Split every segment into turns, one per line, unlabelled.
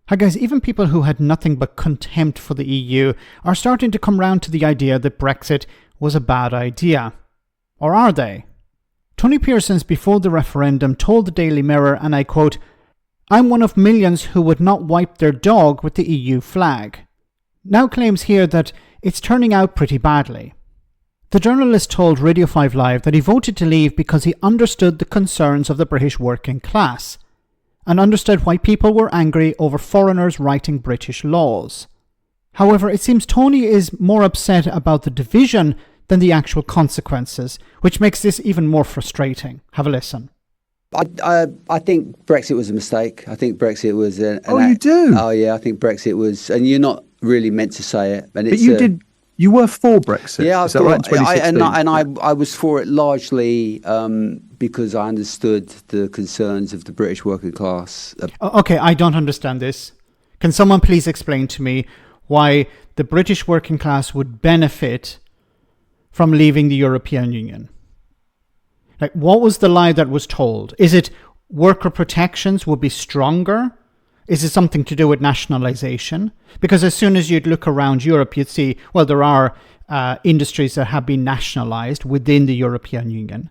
Hi guys, even people who had nothing but contempt for the EU are starting to come round to the idea that Brexit was a bad idea. Or are they? Tony Pearsons, before the referendum, told the Daily Mirror, and I quote, "I'm one of millions who would not wipe their dog with the EU flag," now claims here that it's turning out pretty badly. The journalist told Radio 5 Live that he voted to leave because he understood the concerns of the British working class, and understood why people were angry over foreigners writing British laws. However, it seems Tony is more upset about the division than the actual consequences, which makes this even more frustrating. Have a listen.
I think Brexit was a mistake. I think Brexit was
you do?
Oh yeah, I think Brexit was, and you're not really meant to say it. And
but you were for Brexit,
yeah,
is that right, in 2016?
I was for it largely because I understood the concerns of the British working class.
Okay, I don't understand this. Can someone please explain to me why the British working class would benefit from leaving the European Union? Like, what was the lie that was told? Is it worker protections would be stronger? Is it something to do with nationalisation? Because as soon as you'd look around Europe, you'd see, well, there are industries that have been nationalised within the European Union.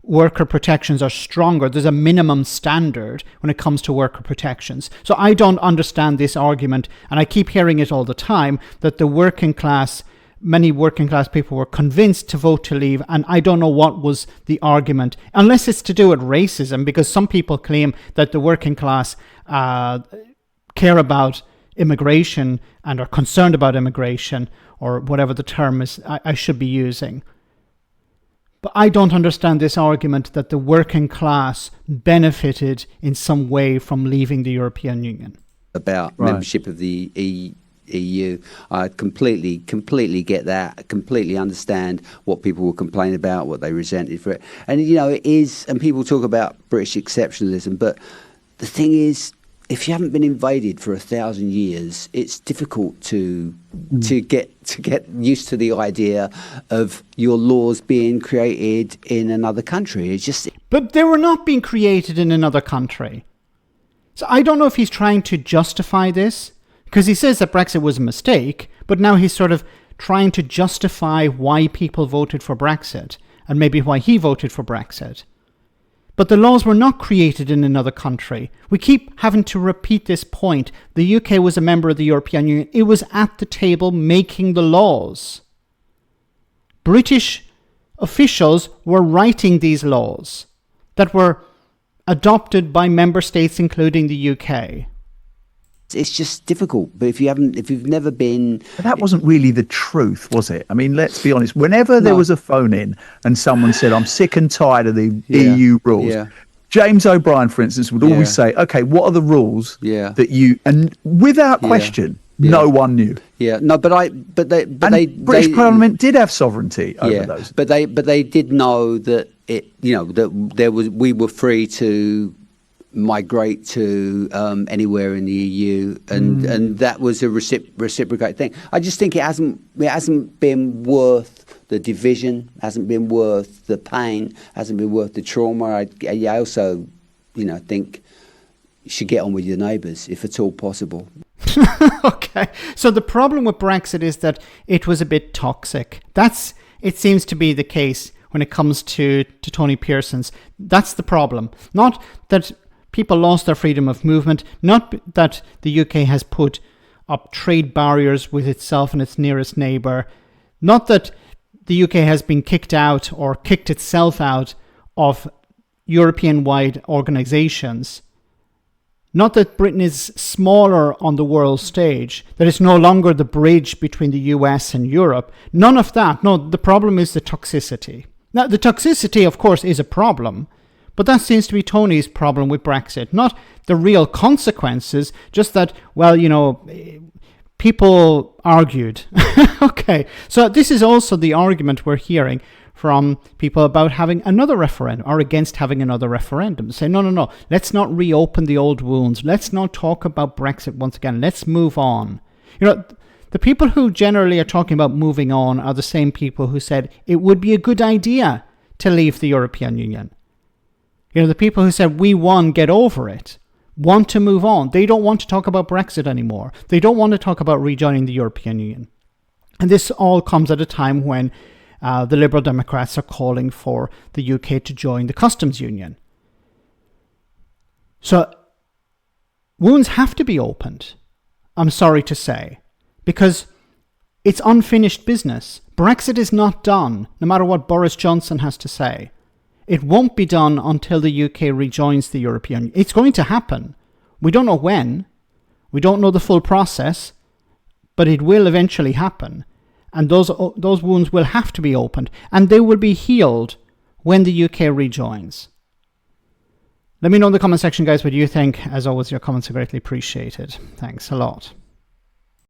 Worker protections are stronger. There's a minimum standard when it comes to worker protections. So I don't understand this argument, and I keep hearing it all the time, that the working class, many working class people were convinced to vote to leave, and I don't know what was the argument, unless it's to do with racism, because some people claim that the working class care about immigration and are concerned about immigration, or whatever the term is I should be using. But I don't understand this argument that the working class benefited in some way from leaving the European Union.
About membership of the EU. I completely get that. I completely understand what people will complain about, what they resented for it. And, you know, it is, and people talk about British exceptionalism, but the thing is, if you haven't been invaded for 1,000 years, it's difficult to get used to the idea of your laws being created in another country. It's just.
But they were not being created in another country. So I don't know if he's trying to justify this, because he says that Brexit was a mistake, but now he's sort of trying to justify why people voted for Brexit, and maybe why he voted for Brexit. But the laws were not created in another country. We keep having to repeat this point. The UK was a member of the European Union. It was at the table making the laws. British officials were writing these laws that were adopted by member states, including the UK.
It's just difficult. But if you've never been...
But that wasn't really the truth, was it? I mean, let's be honest. Whenever there was a phone-in and someone said, I'm sick and tired of the EU rules, James O'Brien, for instance, would always say, okay, what are the rules that you... And without question, no one knew.
Yeah, no, but
British Parliament did have sovereignty over those.
But they did know that we were free to migrate to anywhere in the EU, and that was a reciprocate thing. I just think it hasn't been worth the division, hasn't been worth the pain, hasn't been worth the trauma. I also, think you should get on with your neighbours if at all possible.
Okay, so the problem with Brexit is that it was a bit toxic. It seems to be the case when it comes to Tony Pearsons. That's the problem. Not that people lost their freedom of movement, not that the UK has put up trade barriers with itself and its nearest neighbour, not that the UK has been kicked out or kicked itself out of European-wide organisations, not that Britain is smaller on the world stage, that it's no longer the bridge between the US and Europe. None of that. No, the problem is the toxicity. Now, the toxicity, of course, is a problem, but that seems to be Tony's problem with Brexit, not the real consequences, just that, people argued. Okay, so this is also the argument we're hearing from people about having another referendum, or against having another referendum. Say, no, let's not reopen the old wounds. Let's not talk about Brexit once again. Let's move on. The people who generally are talking about moving on are the same people who said it would be a good idea to leave the European Union. The people who said, we won, get over it. want to move on. They don't want to talk about Brexit anymore. They don't want to talk about rejoining the European Union. And this all comes at a time when the Liberal Democrats are calling for the UK to join the customs union. So wounds have to be opened, I'm sorry to say, because it's unfinished business. Brexit is not done, no matter what Boris Johnson has to say. It won't be done until the UK rejoins the European Union. It's going to happen. We don't know when. We don't know the full process, but it will eventually happen. And those wounds will have to be opened, and they will be healed when the UK rejoins. Let me know in the comment section, guys, what you think. As always, your comments are greatly appreciated. Thanks a lot.